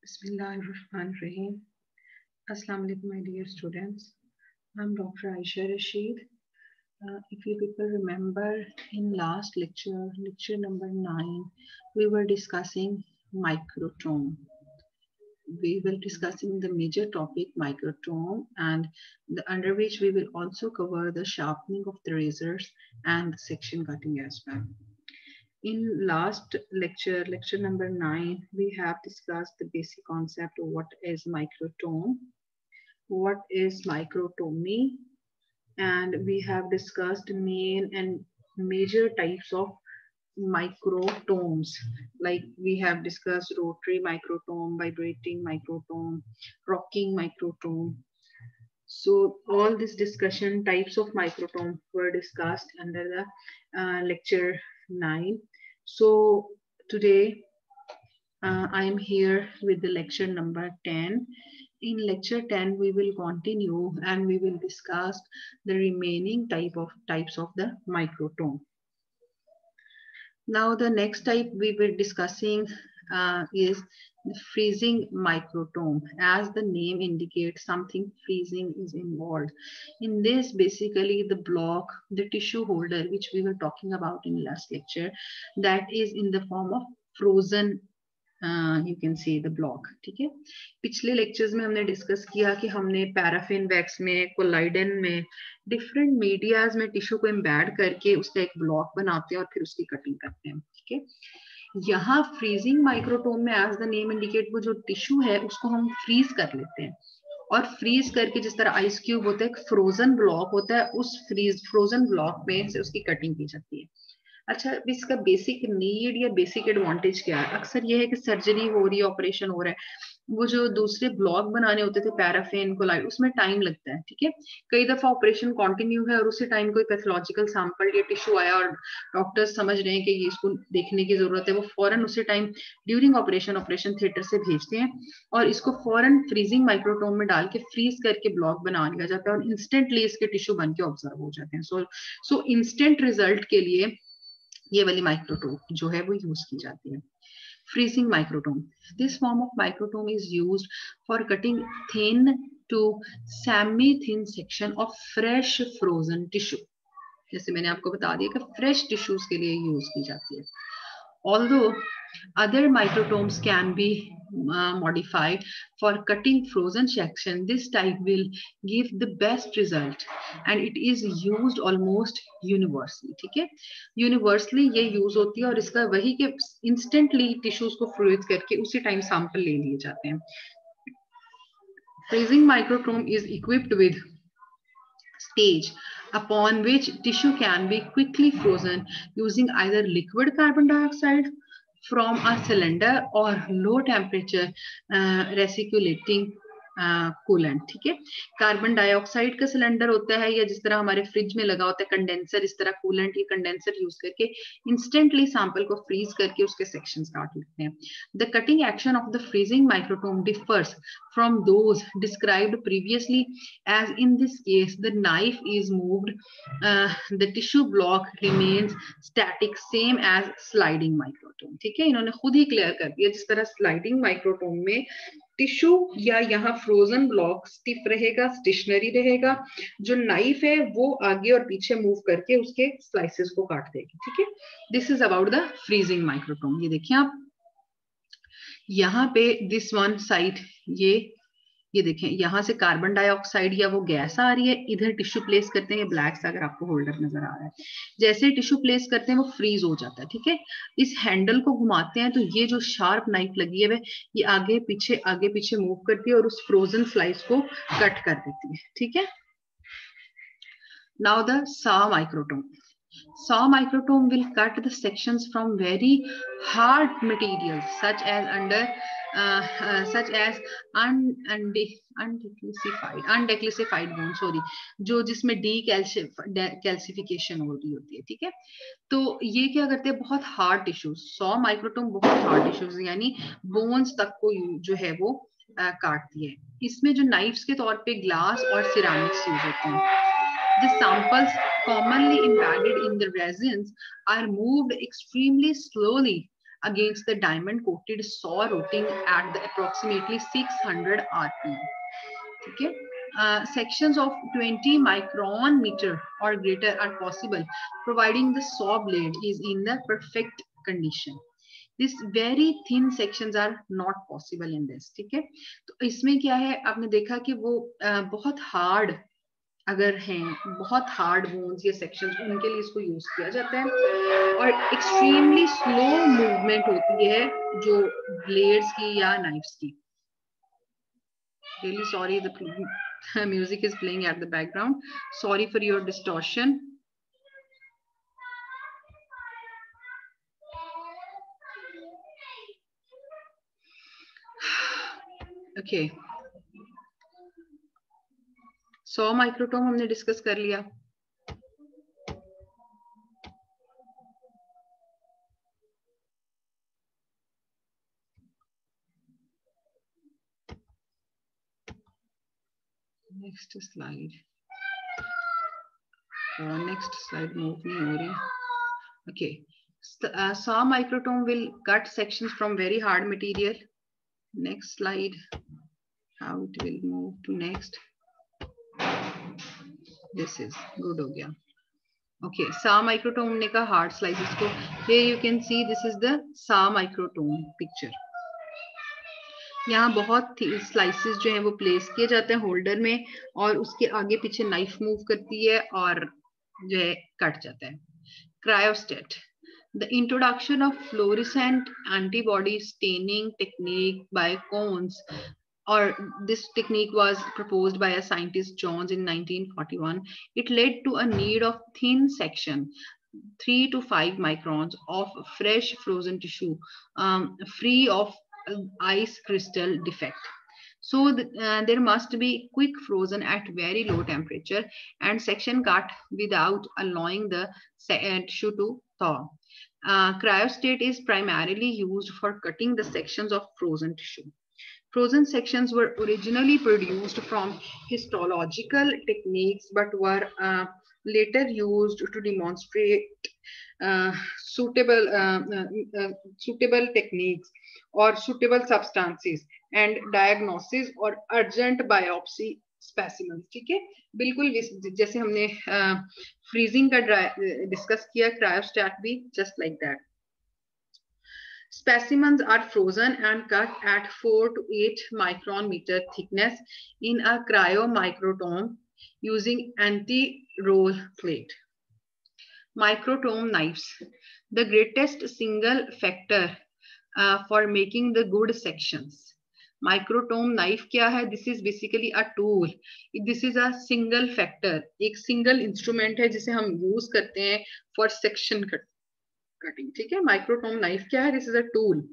Bismillahirrahmanirrahim. Assalamu alaikum, my dear students. I'm Dr. Aisha Rashid. If you people remember, in last lecture, lecture number 9, we were discussing microtome. We were discussing the major topic microtome, and under which we will also cover the sharpening of the razors and the section cutting as well. In last lecture, lecture number 9, we have discussed the basic concept of what is microtome, what is microtomy, and we have discussed main and major types of microtomes. Like we have discussed rotary microtome, vibrating microtome, rocking microtome. So all this discussion types of microtome were discussed under the lecture 9. So today I am here with the lecture number 10. In lecture 10, we will continue and we will discuss the remaining types of the microtome. Now the next type we were discussing is the freezing microtome. As the name indicates, something freezing is involved. In this, basically the block, the tissue holder, which we were talking about in last lecture, that is in the form of frozen. You can see the block. ठीक है, पिछले lectures में हमने discuss किया कि हमने paraffin wax में, collider में, डिफरेंट मीडियाज में टिश्यू को एम्बेड करके उसका एक ब्लॉक बनाते हैं और फिर उसकी कटिंग करते हैं. ठीक है, यहाँ फ्रीजिंग माइक्रोटोम में एज द नेम इंडिकेट वो जो टिश्यू है उसको हम फ्रीज कर लेते हैं और फ्रीज करके जिस तरह आइस क्यूब होता है, एक फ्रोजन ब्लॉक होता है, उस फ्रोजन ब्लॉक में से उसकी कटिंग की जाती है. अच्छा, इसका बेसिक नीड या बेसिक एडवांटेज क्या है? अक्सर ये है कि सर्जरी हो रही है, ऑपरेशन हो रहा है, वो जो दूसरे ब्लॉक बनाने होते थे पैराफिन, कोलाइड, उसमें टाइम लगता है. ठीक है, कई दफा ऑपरेशन कंटिन्यू है और उसी टाइम कोई पैथोलॉजिकल सैंपल या टिश्यू आया और डॉक्टर्स समझ रहे हैं कि ये इसको देखने की जरूरत है, वो फौरन उसी टाइम ड्यूरिंग ऑपरेशन थिएटर से भेजते हैं और इसको फौरन फ्रीजिंग माइक्रोटोम में डाल के फ्रीज करके ब्लॉक बना लिया जाता है और इंस्टेंटली इसके टिश्यू बन के ऑब्जर्व हो जाते हैं. सो इंस्टेंट रिजल्ट के लिए ये वाली माइक्रोटोम जो है वो यूज की जाती है. Freezing microtome. This form of microtome is used for cutting thin to semi-thin section of fresh frozen tissue. जैसे मैंने आपको बता दिया कि fresh tissues के लिए यूज की जाती है. Although other microtomes can be modified for cutting frozen section, this type will give the best result and it is used almost universally. ठीक है, यूनिवर्सली ये यूज होती है और इसका वही के इंस्टेंटली टिश्यूज को फ्रीज करके उसी टाइम सैंपल ले लिए जाते हैं. Freezing microtome is equipped with stage upon which tissue can be quickly frozen using either liquid carbon dioxide from a cylinder or low temperature recirculating coolant. ठीक है, carbon dioxide का cylinder होता है या जिस तरह हमारे फ्रिज में लगा होता है कंडेंसर, इस तरह कूलेंट या कंडेंसर यूज करके इंस्टेंटली सैंपल को फ्रीज करके उसके सेक्शंस काट लेते हैं. The cutting action of the freezing microtome differs from those described previously, as in this case the knife is moved, the tissue block remains static, same as sliding microtome. ठीक है, इन्होंने खुद ही clear कर दिया, जिस तरह स्लाइडिंग माइक्रोटोम में tissue या यहाँ फ्रोजन ब्लॉक स्टिफ रहेगा, स्टेशनरी रहेगा, जो नाइफ है वो आगे और पीछे मूव करके उसके स्लाइसेस को काट देगी. ठीक है, this is about the freezing microtome. ये देखिए आप यहाँ पे दिस वन साइड, ये देखें, यहाँ से कार्बन डाइऑक्साइड या वो गैस आ रही है, इधर टिश्यू प्लेस करते हैं, ये ब्लैक सा अगर आपको होल्डर नजर आ रहा है, जैसे टिश्यू प्लेस करते हैं वो फ्रीज हो जाता है. ठीक है, इस हैंडल को घुमाते हैं तो ये जो शार्प नाइफ लगी है ये आगे पीछे मूव करती है और उस फ्रोजन स्लाइस को कट कर देती है. ठीक है, now the saw microtome. Saw microtome will cut the sections from very hard materials such as undecalcified bone, जो जिसमें decalcification हो रही होती है. ठीक है, तो ये क्या करते हैं, बहुत हार्ड टिश्यूज, सॉ माइक्रोटोम बहुत हार्ड टिश्यूज यानी बोन्स तक को जो है वो काटती है. इसमें जो नाइफ्स के तौर पे ग्लास और सिरामिक्स यूज होते हैं. The samples commonly embedded in the resins are moved extremely slowly against the diamond coated saw routing at the approximately 600 rpm. Okay. Sections of 20 micron meter or greater are possible, providing the saw blade is in the perfect condition. This very thin sections are not possible in this. ठीक है, तो इसमें क्या है, आपने देखा कि वो बहुत हार्ड अगर हैं, बहुत हार्ड बोन्स या सेक्शंस, उनके लिए इसको यूज किया जाता है, और एक्सट्रीमली स्लो मूवमेंट होती है जो ब्लेड्स की या नाइफ्स की. Really sorry, the music is playing at the background. Sorry for your distortion. Okay. Saw microtome हमने डिस्कस कर लिया. Next slide. Next slide move नहीं हो रही. Okay. Saw microtome will cut sections from very hard material. Next slide. How it will move to next. This is good हो गया. Okay. Saw microtome ने कहा hard slices को. Here you can see this is the saw microtome picture. यहाँ बहुत slices जो हैं वो प्लेस किए जाते हैं होल्डर में, और उसके आगे पीछे नाइफ मूव करती है और जो है कट जाता है. Cryostat. The introduction of fluorescent antibody staining technique by Cones, or this technique was proposed by a scientist Jones in 1941. It led to a need of thin section, 3 to 5 microns of fresh frozen tissue, free of ice crystal defect. So there must be quick frozen at very low temperature and section cut without allowing the tissue to thaw. Cryostat is primarily used for cutting the sections of frozen tissue. Frozen sections were originally produced from histological techniques, but were later used to demonstrate suitable techniques or suitable substances and diagnosis or urgent biopsy specimens. ठीक है, बिल्कुल जैसे हमने freezing का discuss किया, cryostat भी just like that. Specimens are frozen and cut at 4 to 8 micron meter thickness in a cryomicrotome using anti-roll plate. Microtome knives. The greatest single factor for making the good sections. Microtome knife क्या है? This is basically a tool. This is a single factor. एक single instrument है जिसे हम use करते हैं for section cutting. ठीक है? Microtome knife क्या है? This is a tool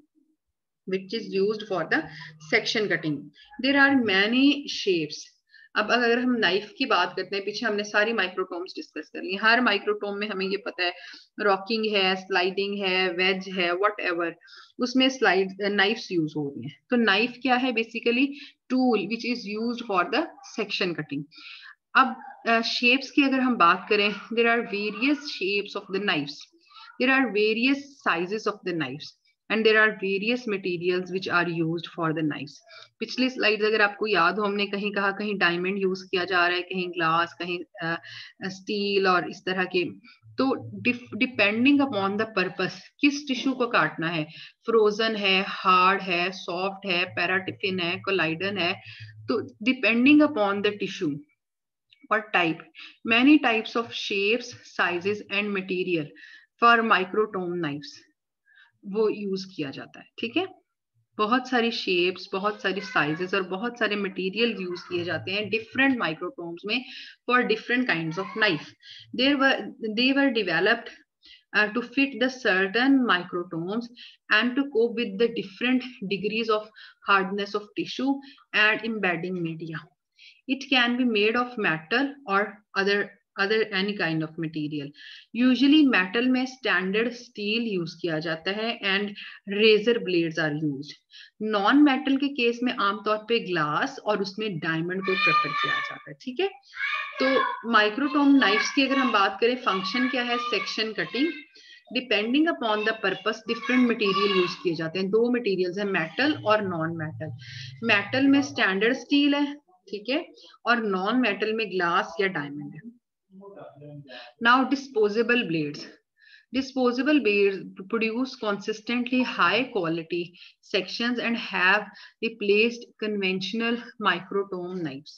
which is used for the section cutting. There are many shapes. अब अगर हम नाइफ की बात करते हैं, पीछे हमने सारी माइक्रोटोम्स डिस्कस कर ली. हर माइक्रोटोम में हमें ये पता है रॉकिंग है, स्लाइडिंग है, वेज है, व्हाटएवर, उसमें स्लाइड नाइफ्स यूज हो रही हैं. तो नाइफ क्या है? Basically tool which is used for the section cutting. अब शेप्स की अगर हम बात करें, there are various shapes of the knives, there are various sizes of the knives, and there are various materials which are used for the knives. पिछली slides अगर आपको याद हो, हमने कहीं कहा कहीं डायमंड यूज किया जा रहा है, कहीं ग्लास, कहीं स्टील और इस तरह के. तो डिपेंडिंग अपॉन द पर्पस, किस टिश्यू को काटना है, फ्रोजन है, हार्ड है, सॉफ्ट है, पैराटिफिन है, कोलाइडन है, तो depending upon the tissue or type, many types of shapes, sizes and material for microtome knives वो यूज किया जाता है. ठीक है, बहुत सारी शेप्स, बहुत सारी साइजेस और बहुत सारे मटेरियल यूज किए जाते हैं डिफरेंट माइक्रोटोम्स में for different kinds of knife. they were developed to fit the certain microtomes and to cope with the different degrees of hardness of tissue and embedding media. It can be made of metal or other any kind of material. Usually metal में standard steel use किया जाता है and razor blades are used. Non metal के case में आमतौर पे glass और उसमें डायमंड को प्रेफर किया जाता है. ठीक है, तो माइक्रोटोम नाइफ्स की अगर हम बात करें, फंक्शन क्या है? Section cutting. Depending upon the purpose different material use किए जाते हैं। दो मटेरियल्स है, मेटल और नॉन मेटल। मेटल में स्टैंडर्ड स्टील है, ठीक है, और नॉन मेटल में ग्लास या डायमंड है। Now disposable blades. Disposable blades produce consistently high quality sections and have replaced conventional microtome knives.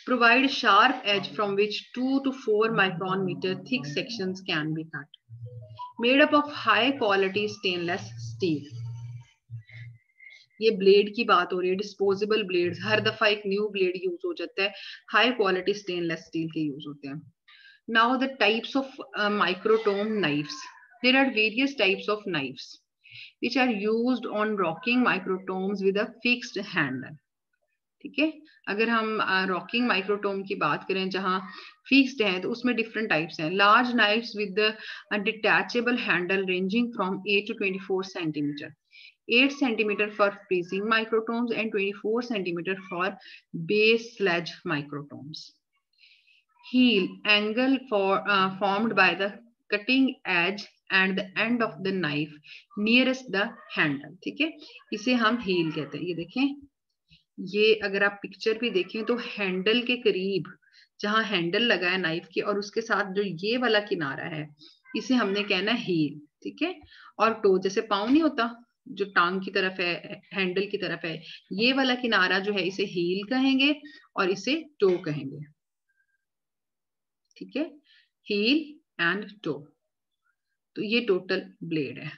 Provide sharp edge from which 2 to 4 micron meter thick sections can be cut. Made up of high quality stainless steel. ये blade की बात हो रही है, disposable blades, हर दफा एक new blade use हो जाता है, हाई क्वालिटी स्टेनलेस स्टील के यूज होते हैं। Now the types of microtome knives. There are various types of knives which are used on rocking microtomes with a fixed handle. ठीक है, अगर हम रॉकिंग माइक्रोटोम की बात करें जहां फिक्स्ड है तो उसमें डिफरेंट टाइप्स हैं। Large knifes with detachable handle ranging from 8 to 24 centimeter. 8 centimeter for freezing microtomes and 24 centimeter for base sledge microtomes. Heel angle formed by the cutting edge and the end of the knife nearest the handle. ठीक है, इसे हम heel कहते हैं। ये देखें, ये अगर आप पिक्चर भी देखें तो हैंडल के करीब जहां हैंडल लगा है नाइफ के और उसके साथ जो ये वाला किनारा है इसे हमने कहना है हील। ठीक है, और टो जैसे पाँव नहीं होता जो टांग की तरफ है, हैंडल की तरफ है, ये वाला किनारा जो है इसे हील कहेंगे और इसे टो कहेंगे। ठीक है, हील एंड टो। तो ये टोटल ब्लेड है।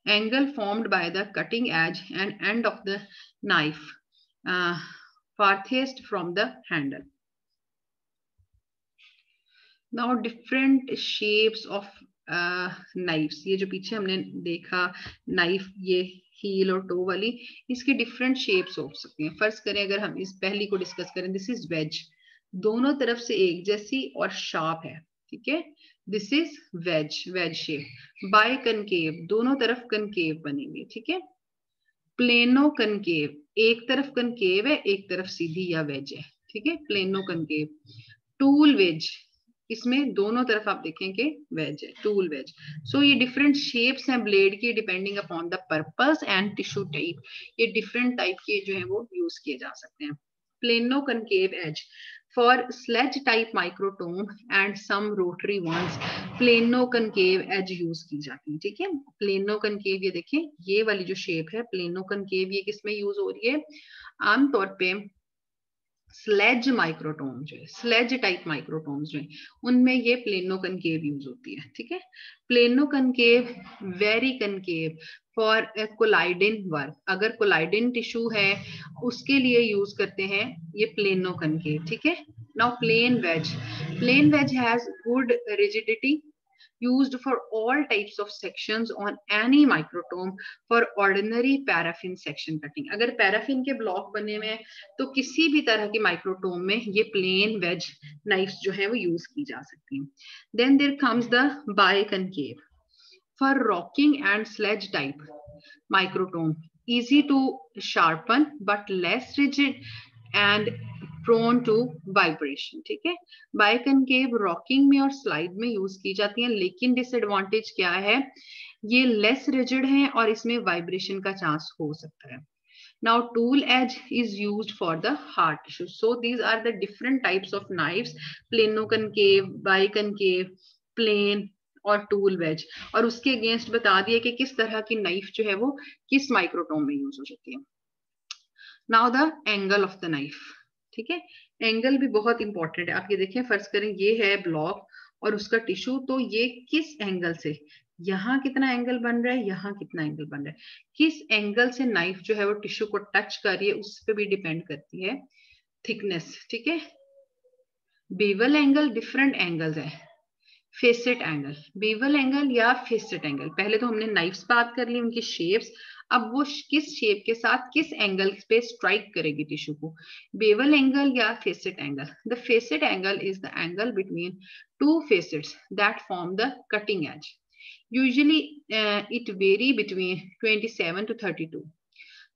Angle formed by the cutting edge and end of the knife farthest from the handle. Now different shapes of knives. ये जो पीछे हमने देखा नाइफ, ये हील और टो वाली, इसकी डिफरेंट शेप्स हो सकती हैं। फर्स्ट करें अगर हम इस पहली को डिस्कस करें, दिस इज वेज, दोनों तरफ से एक जैसी और शार्प है। ठीक है, this is wedge, wedge shape. Biconcave, दोनों तरफ कनकेव बनी हुई। ठीक है, प्लेनो कनकेव, एक तरफ कनकेव है एक तरफ सीधी या वेज है। ठीक है, प्लेनो कनकेव। टूल वेज, इसमें दोनों तरफ आप देखेंगे वेज है, टूल वेज। सो ये डिफरेंट शेप्स हैं ब्लेड की depending upon the purpose and tissue type. ये डिफरेंट टाइप के जो है वो यूज किए जा सकते हैं। Plano concave edge for sledge type microtome and some rotary ones, plano concave edge use की जाती है। ठीक है, प्लेनो कनकेव, ये देखें ये वाली जो शेप है प्लेनो कनकेव, ये किसमें यूज हो रही है? आमतौर पे स्लेज माइक्रोटोम जो है, स्लेज टाइप माइक्रोटोम्स जो है उनमें ये प्लेनो कनकेव यूज होती है। ठीक है, plano concave, very concave for collodion work, अगर कोलाइडिन टिश्यू है उसके लिए यूज करते हैं ये प्लेनो कनकेव। ठीक है, now plane wedge, plane wedge has good rigidity, used for all types of sections on any microtome for ordinary paraffin section cutting. अगर पैराफिन के ब्लॉक बने हुए हैं तो किसी भी तरह के माइक्रोटोम में ये प्लेन वेज नाइफ्स जो है वो यूज की जा सकती हैं। Then there comes the biconcave for rocking and sledge type microtome, easy to sharpen but less rigid and prone to vibration. ठीक है, बाइकनकेव रॉकिंग में और स्लाइड में यूज की जाती है, लेकिन डिसएडवांटेज क्या है? ये लेस रिजिड है और इसमें वाइब्रेशन का चांस हो सकता है। Now tool edge is used for the hard tissue. So these are the different types of knives, planoconcave, biconcave, plane और टूल वेज। और उसके अगेंस्ट बता दिया कि किस तरह की नाइफ जो है वो किस माइक्रोटोम में यूज हो सकती है। Now the angle of the knife. ठीक है, एंगल भी बहुत इंपॉर्टेंट है। आप ये देखें, फर्ज करें ये है ब्लॉक और उसका टिश्यू, तो ये किस एंगल से, यहाँ कितना एंगल बन रहा है, यहाँ कितना एंगल बन रहा है, किस एंगल से नाइफ जो है वो टिश्यू को टच कर रही है उस पर भी डिपेंड करती है थिकनेस। ठीक है, बेवल एंगल, डिफरेंट एंगल्स है। फेसेट एंगल, बेवल एंगल या फेसेट एंगल, पहले तो हमने नाइफ्स बात कर ली उनकी शेप्स, अब वो किस शेप के साथ किस एंगल पे स्ट्राइक करेगी टिश्यू को, बेवल एंगल या facet angle. The facet angle is the angle between two facets that form the cutting as. Usually it vary between 27 to 32.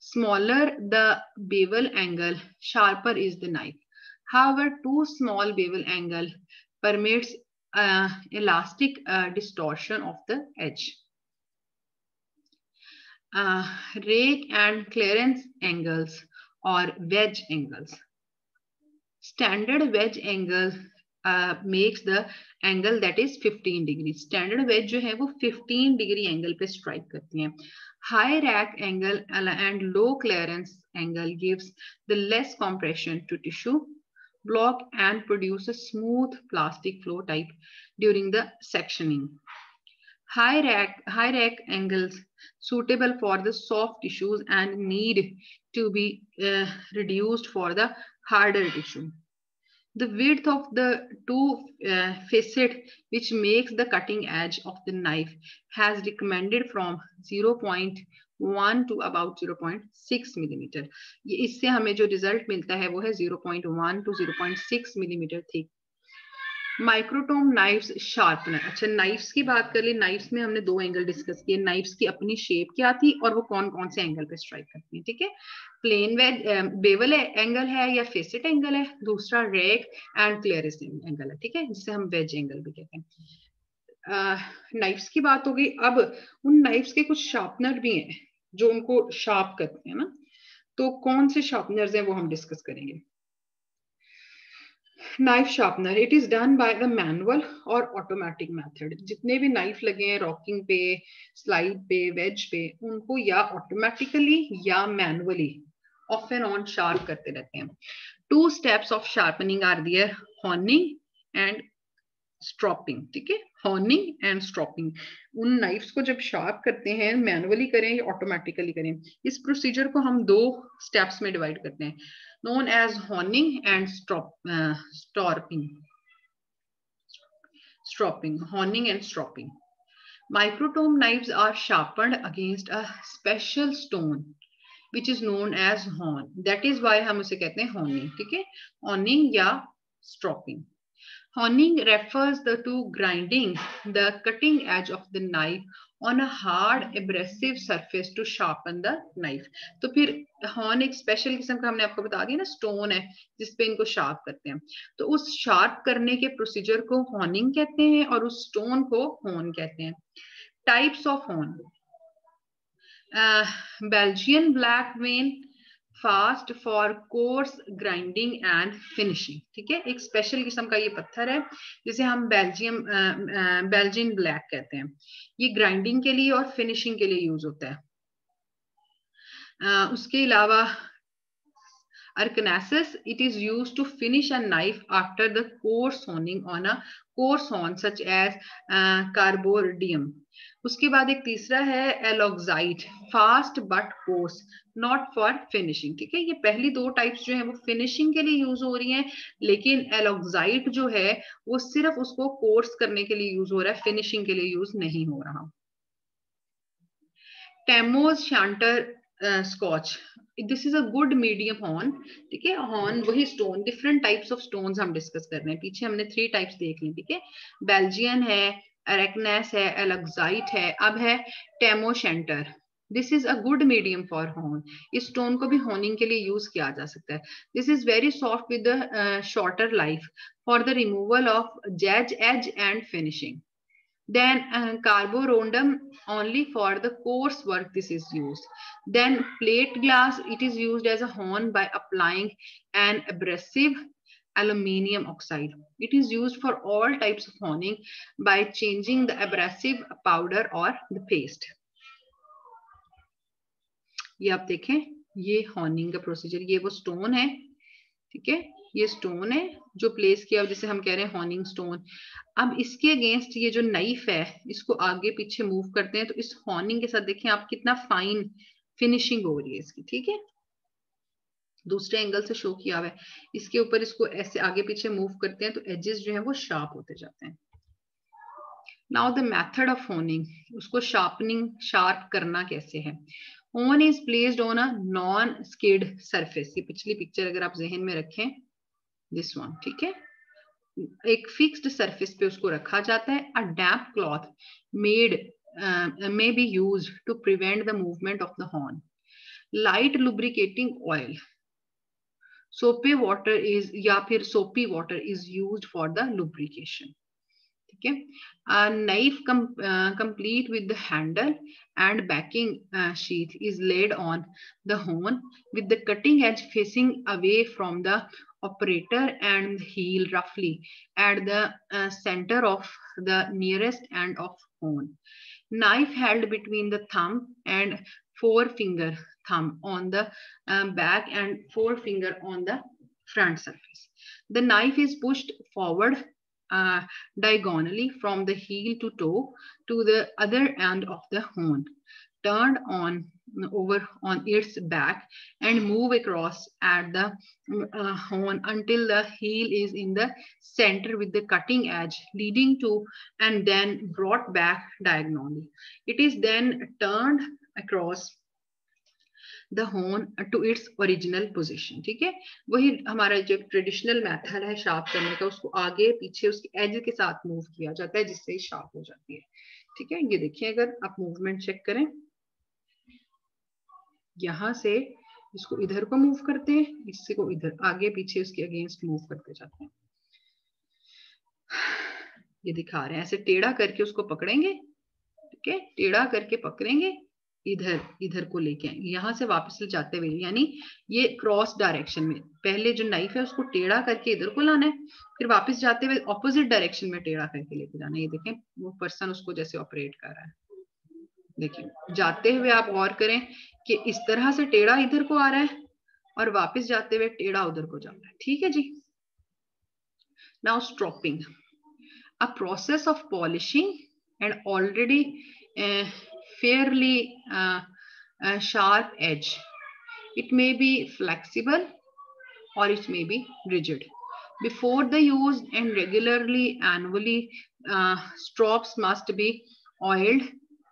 Smaller the bevel angle, sharper is the knife. However, too small bevel angle permits elastic distortion of the edge. Rake and clearance angles or wedge angles. Standard wedge angle makes the angle that is 15 degrees. Standard wedge जो है वो 15 degree angle पे strike करती हैं. High rack angle and low clearance angle gives the less compression to tissue block and produce a smooth plastic flow type during the sectioning. High rack angles suitable for the soft tissues and need to be reduced for the harder tissue. The width of the two facet which makes the cutting edge of the knife has recommended from 0.1 to about 0.6 millimeter. ये इससे हमें जो result मिलता है वो है 0.1 to 0.6 millimeter thick. Microtome knifes sharpener. अच्छा, knifes की बात कर ली. नाइफ्स में हमने दो एंगल डिस्कस किए. नाइफ्स की अपनी शेप क्या थी और वो कौन कौन से एंगल पे स्ट्राइक करती है. ठीक है, प्लेन बेवल एंगल है या फेसेट एंगल है. दूसरा रेक एंड क्लियरेंस एंगल है. ठीक है, जिसे हम वेज एंगल भी कहते हैं. नाइफ्स की बात हो गई. अब उन नाइफ्स के कुछ शार्पनर भी हैं जो उनको शार्प करते हैं ना. तो कौन से शार्पनर्स हैं वो हम डिस्कस करेंगे. Knife sharpener, it is done by the manual और ऑटोमेटिक मेथड. जितने भी नाइफ लगे हैं रॉकिंग पे, स्लाइड पे, वेज पे, उनको या ऑटोमेटिकली या manually off and on sharp करते रहते हैं. 2 steps of sharpening are there, honing and stropping. ठीक है, हॉर्निंग एंड स्ट्रॉपिंग. उन नाइफ्स को जब शार्प करते हैं, मैनुअली करें या ऑटोमेटिकली करें, इस प्रोसीजर को हम 2 स्टेप्स में डिवाइड करते हैं, known as honing and stropping. Honing and stropping. Microtome knives are sharpened against a special stone which is known as horn. That is why हम उसे कहते हैं honing. ठीक है, honing या stropping. Honing refers to grinding the cutting edge of the knife on a hard abrasive surface to sharpen the knife. तो फिर horn एक स्पेशल किस्म का हमने आपको बता दिया ना, स्टोन है जिसपे इनको शार्प करते हैं. तो उस शार्प करने के प्रोसीजर को हॉर्निंग कहते हैं और उस स्टोन को हॉर्न कहते हैं. Types of horn. Belgian black when, fast for course grinding and finishing. ठीक है, एक स्पेशल किस्म का ये पत्थर है जिसे हम बेल्जियन ब्लैक कहते हैं. ये ग्राइंडिंग के लिए और फिनिशिंग के लिए यूज होता है. उसके अलावा Arkansas, it is used to finish a knife after the coarse honing on a coarse horn such as carbodium. उसके बाद एक तीसरा है aloxite, fast but coarse, not for finishing. ठीक है, ये पहली 2 टाइप्स जो है वो फिनिशिंग के लिए यूज हो रही हैं, लेकिन एलॉक्साइट जो है वो सिर्फ उसको कोर्स करने के लिए यूज हो रहा है, फिनिशिंग के लिए यूज नहीं हो रहा. Tam O Shanter Scotch, this is a good medium hone. ठीक है, हॉर्न वही stone, different types of stones हम डिस्कस कर रहे हैं. पीछे हमने 3 टाइप्स देख ली. ठीक है, बेल्जियन है, अरेकनेस है, एलॉक्साइट है, अब है Tam O Shanter. This is a good medium for hone. इस स्टोन को भी हॉर्निंग के लिए यूज किया जा सकता है. This is very soft with shorter life for the removal of जैज edge and finishing. Then carborundum, only for the coarse work this is used. Then plate glass, it is used as a horn by applying an abrasive aluminium oxide. It is used for all types of honing by changing the abrasive powder or the paste. ये आप देखें, ये horning का procedure, ये वो stone है. ठीक है, ये स्टोन है जो प्लेस किया, जिसे हम कह रहे हैं हॉर्निंग स्टोन. अब इसके अगेंस्ट ये जो नाइफ है, इसको आगे पीछे मूव करते हैं, तो इस हॉर्निंग के साथ देखें आप कितना फाइन फिनिशिंग हो रही है इसकी. ठीक है, दूसरे एंगल से शो किया हुआ है. इसके ऊपर इसको ऐसे आगे पीछे मूव करते हैं तो एजेस जो है वो शार्प होते जाते हैं. Now the method of horning, उसको शार्प करना कैसे है. Horn is placed on a non-skid surface. ये पिछली पिक्चर अगर आप जहन में रखें, this one. ठीक है, एक फिक्स्ड सरफेस पे उसको रखा जाता है. A damp cloth made may be used to prevent the movement of the horn. Light lubricating oil, soapy water is या फिर soapy water is used for the lubrication. ठीक है. A knife complete with the handle and backing sheath is laid on the horn with the cutting edge facing away from the operator and the heel roughly at the center of the nearest end of horn. Knife held between the thumb and forefinger thumb on the back and forefinger on the front surface. The knife is pushed forward diagonally from the heel to toe to the other end of the horn, turned over on its back and move across at the horn until the heel is in the center with the cutting edge leading to and then brought back diagonally. It is then turned across the horn to its original position. ठीक है, वही हमारा जो traditional method है sharp करने का, उसको आगे पीछे उसके एज के साथ मूव किया जाता है जिससे शार्प हो जाती है. ठीक है, ये देखिए अगर आप मूवमेंट चेक करें, यहां से इसको इधर को मूव करते हैं, इससे को इधर आगे पीछे उसके अगेंस्ट मूव करते जाते हैं. ये दिखा रहे हैं, ऐसे टेढ़ा करके उसको पकड़ेंगे. ठीक है, टेढ़ा करके पकड़ेंगे, इधर इधर को लेके आएंगे, यहाँ से वापस ले जाते हुए, यानी ये क्रॉस डायरेक्शन में. पहले जो नाइफ है उसको टेढ़ा करके इधर को लाना है, फिर वापस जाते हुए ऑपोजिट डायरेक्शन में टेढ़ा करके लेके जाना है. ये देखें वो पर्सन उसको जैसे ऑपरेट कर रहा है. देखिए जाते हुए आप गौर करें कि इस तरह से टेढ़ा इधर को आ रहा है और वापस जाते हुए टेढ़ा उधर को जा रहा है. ठीक है जी. Now stropping, a process of polishing and already fairly sharp edge. It may be flexible or it may be rigid. Before the use and regularly annually, strops must be oiled,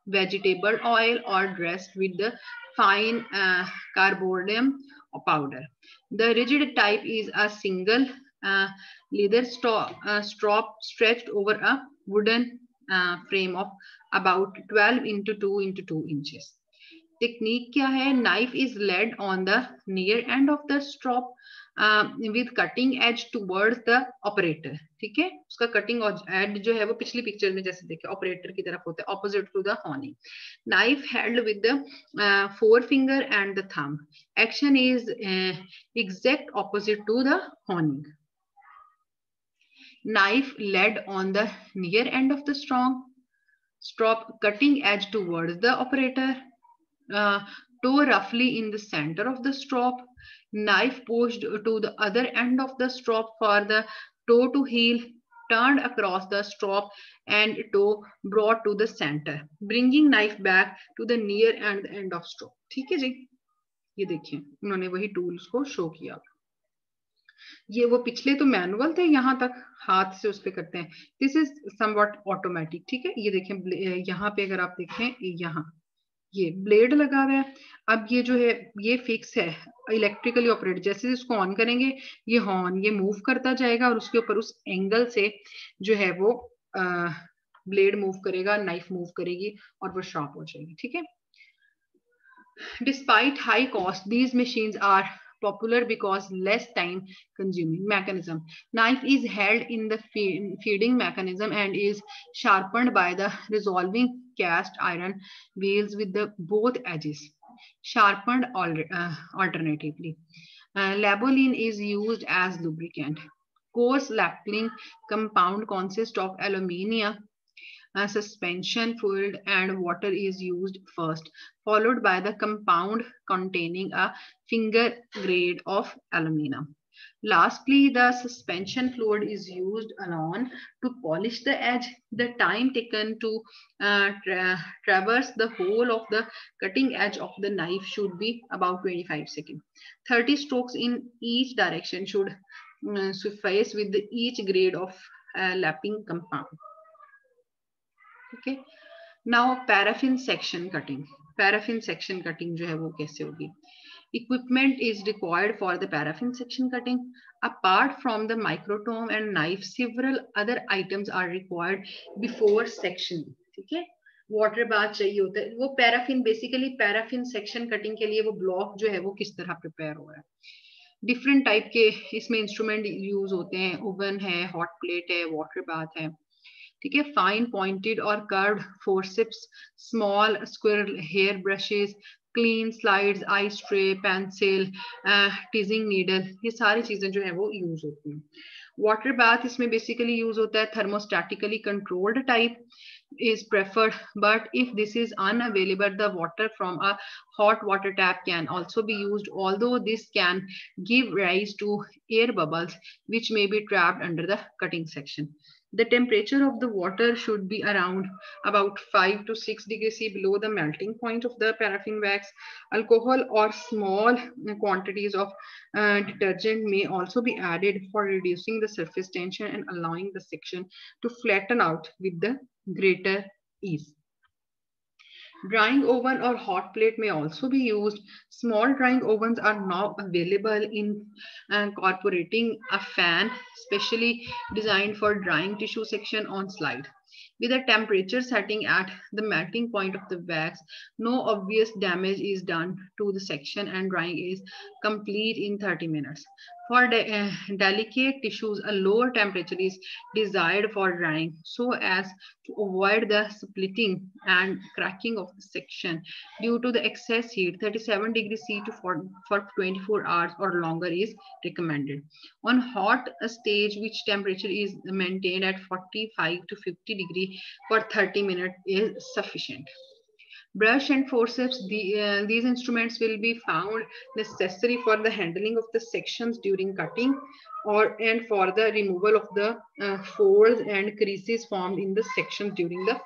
vegetable oil or dressed with the fine carbonium powder. The rigid type is a single leather strap stretched over a wooden frame of about 12 into 2 into 2 inches. Technique क्या है? Knife is laid on the near end of the strap with cutting edge towards the operator. ठीक है, उसका cutting edge जो है वो पिछली picture में जैसे देखे ऑपरेटर की तरफ होता है, opposite to the honing. Knife held with the forefinger and the thumb. Action is exact opposite to the honing. Knife laid on the near end of the strap, cutting edge towards the operator, toe roughly in the center of the strap, knife pushed to the other end of the strap for the toe to heel, turned across the strap and toe brought to the center, bringing knife back to the near end of strap. ठीक है जी, ये देखिए उन्होंने वही tools को show किया. ये वो पिछले तो मैनुअल थे, यहाँ तक हाथ से उस पे करते हैं. This is somewhat automatic. ठीक है, ये देखें यहाँ पे अगर आप देखें, यहाँ ये ब्लेड लगा हुआ है. अब ये जो है ये फिक्स है, इलेक्ट्रिकली ऑपरेट. जैसे इसको ऑन करेंगे ये हॉर्न ये मूव करता जाएगा और उसके ऊपर उस एंगल से जो है वो ब्लेड मूव करेगा, नाइफ मूव करेगी और वो शार्प हो जाएगी. ठीक है. Despite high cost, these machines are popular because less time consuming mechanism. Knife is held in the feeding mechanism and is sharpened by the revolving cast iron wheels with the both edges sharpened alternatively. Laboline is used as lubricant. Coarse lappling compound consists of aluminium suspension fluid and water is used first, followed by the compound containing a finger grade of aluminum. Lastly, the suspension fluid is used alone to polish the edge. The time taken to traverse the whole of the cutting edge of the knife should be about 25 seconds. 30 strokes in each direction should suffice with each grade of lapping compound. Okay. Now paraffin section cutting. Paraffin section cutting जो है वो कैसे होगी? Equipment is required for the paraffin section cutting. Apart from the microtome and knife, several other items are required before section. ठीक है? Water bath चाहिए होता है. वो paraffin basically paraffin section cutting के लिए वो ब्लॉक जो है वो किस तरह प्रिपेयर हो रहा है. डिफरेंट टाइप के इसमें इंस्ट्रूमेंट यूज होते हैं. ओवन है, हॉट प्लेट है, वाटर बाथ है. ठीक है, फाइन पॉइंटेड और curved forceps, small squirrel hair brushes, clean slides, ice tray, pencil, teasing needle, ये सारी चीजें जो है वो यूज होती हैं. वाटर बाथ इसमें बेसिकली यूज होता है thermostatically controlled type is preferred, but if this is unavailable, the water from a hot water tap can also be used, although this can give rise to air bubbles which may be trapped under the cutting section. The temperature of the water should be around about 5 to 6 degrees C below the melting point of the paraffin wax. Alcohol or small quantities of detergent may also be added for reducing the surface tension and allowing the section to flatten out with the greater ease. Drying oven or hot plate may also be used. Small drying ovens are now available in incorporating a fan specially designed for drying tissue section on slide. With a temperature setting at the melting point of the wax, no obvious damage is done to the section and drying is complete in 30 minutes. For delicate tissues, a lower temperature is desired for drying so as to avoid the splitting and cracking of the section due to the excess heat. 37 degrees C to for 24 hours or longer is recommended. On hot stage, which temperature is maintained at 45 to 50 degrees for 30 minutes is sufficient. Brush and forceps, these instruments will be found necessary for the handling of the sections during cutting and for the removal of the folds and creases formed in the sections during the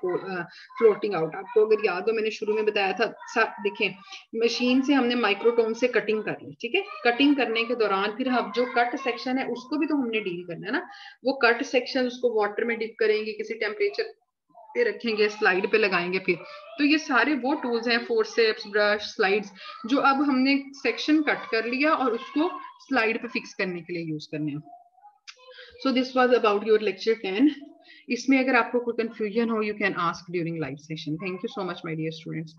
floating out. आपको अगर याद हो मैंने शुरू में बताया था, सब देखें मशीन से हमने माइक्रोटोम से कटिंग कर ली, ठीक है, कटिंग करने के दौरान फिर अब जो कट सेक्शन है उसको भी तो हमने डील करना है ना, वो कट सेक्शन उसको वाटर में डिप करेंगे, किसी टेम्परेचर पे रखेंगे, स्लाइड पे लगाएंगे फिर, तो ये सारे वो टूल्स हैं फोर्सेप्स, ब्रश, स्लाइड्स, जो अब हमने सेक्शन कट कर लिया और उसको स्लाइड पे फिक्स करने के लिए यूज करने हैं. So this was about your lecture 10. इसमें अगर आपको कोई कंफ्यूजन हो, you can ask during live session. Thank you so much my dear students.